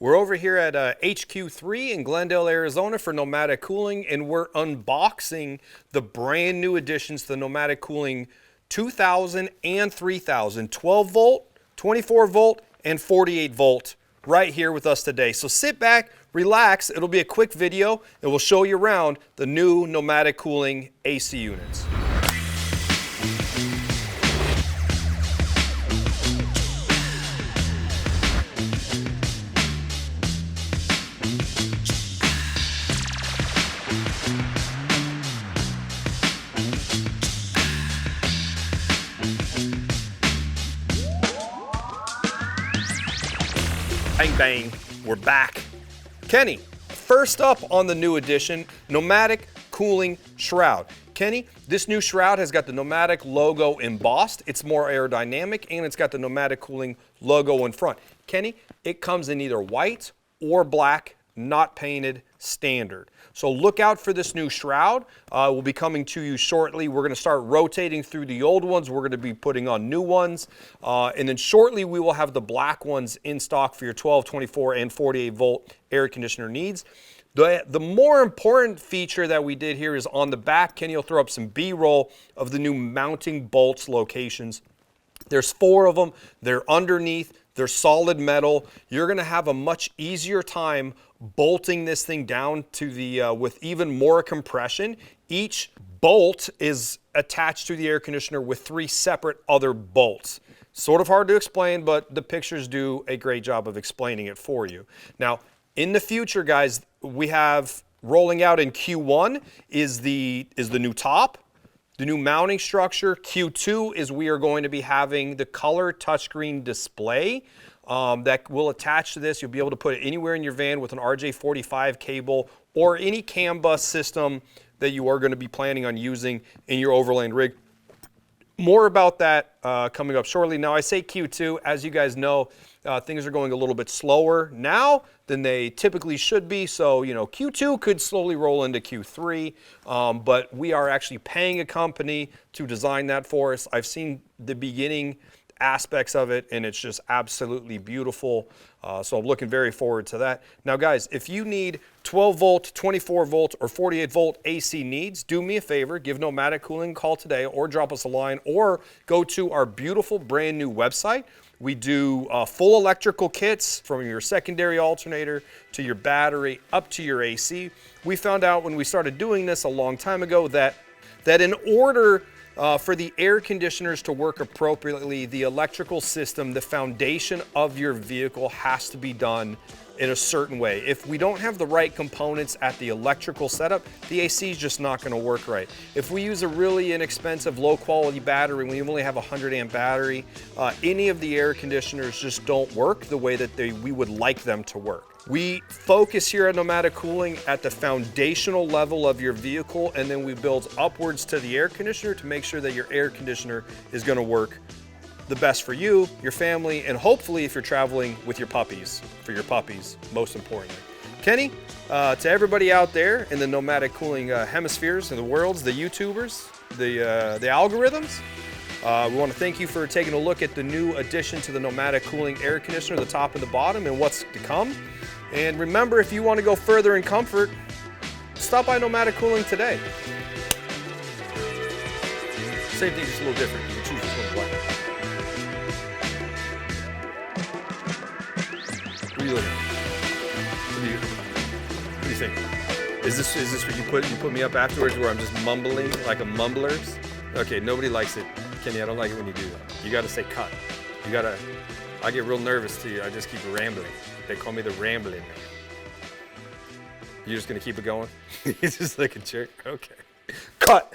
We're over here at HQ3 in Glendale, Arizona for Nomadic Cooling, and we're unboxing the brand new additions to the Nomadic Cooling 2000 and 3000, 12 volt, 24 volt, and 48 volt right here with us today. So sit back, relax, it'll be a quick video, and we'll show you around the new Nomadic Cooling AC units. Bang, bang, we're back. Kenny, first up on the new edition, Nomadic Cooling Shroud. Kenny, this new shroud has got the Nomadic logo embossed. It's more aerodynamic, and it's got the Nomadic Cooling logo in front. Kenny, it comes in either white or black, not painted, standard. So look out for this new shroud. Will be coming to you shortly. We're going to start rotating through the old ones. We're going to be putting on new ones. And then shortly we will have the black ones in stock for your 12, 24, and 48 volt air conditioner needs. The more important feature that we did here is on the back. Kenny will throw up some B-roll of the new mounting bolts locations. There's 4 of them. They're underneath. They're solid metal. You're going to have a much easier time bolting this thing down to the with even more compression. Each bolt is attached to the air conditioner with 3 separate other bolts. Sort of hard to explain, but the pictures do a great job of explaining it for you. Now, in the future, guys, we have rolling out in Q1 is the new top. The new mounting structure. Q2 is we are going to be having the color touchscreen display that will attach to this. You'll be able to put it anywhere in your van with an RJ45 cable or any CAN bus system that you are going to be planning on using in your overland rig. More about that coming up shortly. Now, I say Q2, as you guys know, things are going a little bit slower now than they typically should be. So, you know, Q2 could slowly roll into Q3, but we are actually paying a company to design that for us. I've seen the beginning aspects of it, and it's just absolutely beautiful. So I'm looking very forward to that. Now, guys, if you need 12 volt, 24 volt, or 48 volt AC needs, do me a favor, give Nomadic Cooling a call today, or drop us a line, or go to our beautiful brand new website. We do full electrical kits from your secondary alternator to your battery up to your AC. We found out when we started doing this a long time ago that in order for the air conditioners to work appropriately, the electrical system, the foundation of your vehicle has to be done in a certain way. If we don't have the right components at the electrical setup, the AC is just not going to work right. If we use a really inexpensive, low quality battery, when you only have a 100 amp battery, any of the air conditioners just don't work the way that we would like them to work. We focus here at Nomadic Cooling at the foundational level of your vehicle, and then we build upwards to the air conditioner to make sure that your air conditioner is going to work the best for you, your family, and hopefully if you're traveling with your puppies, for your puppies, most importantly. Kenny, to everybody out there in the Nomadic Cooling hemispheres and the worlds, the YouTubers, the algorithms, we want to thank you for taking a look at the new addition to the Nomadic Cooling air conditioner, the top and the bottom, and what's to come. And remember, if you want to go further in comfort, stop by Nomadic Cooling today. Same thing, just a little different. You can choose this one black. What do you look at? What do you think? Is this what you put me up afterwards where I'm just mumbling like a mumblers? Okay, nobody likes it. Kenny, I don't like it when you do that. You gotta say cut. I get real nervous too. I just keep rambling. They call me the rambling man. You're just gonna keep it going? He's just like a jerk? Okay. Cut!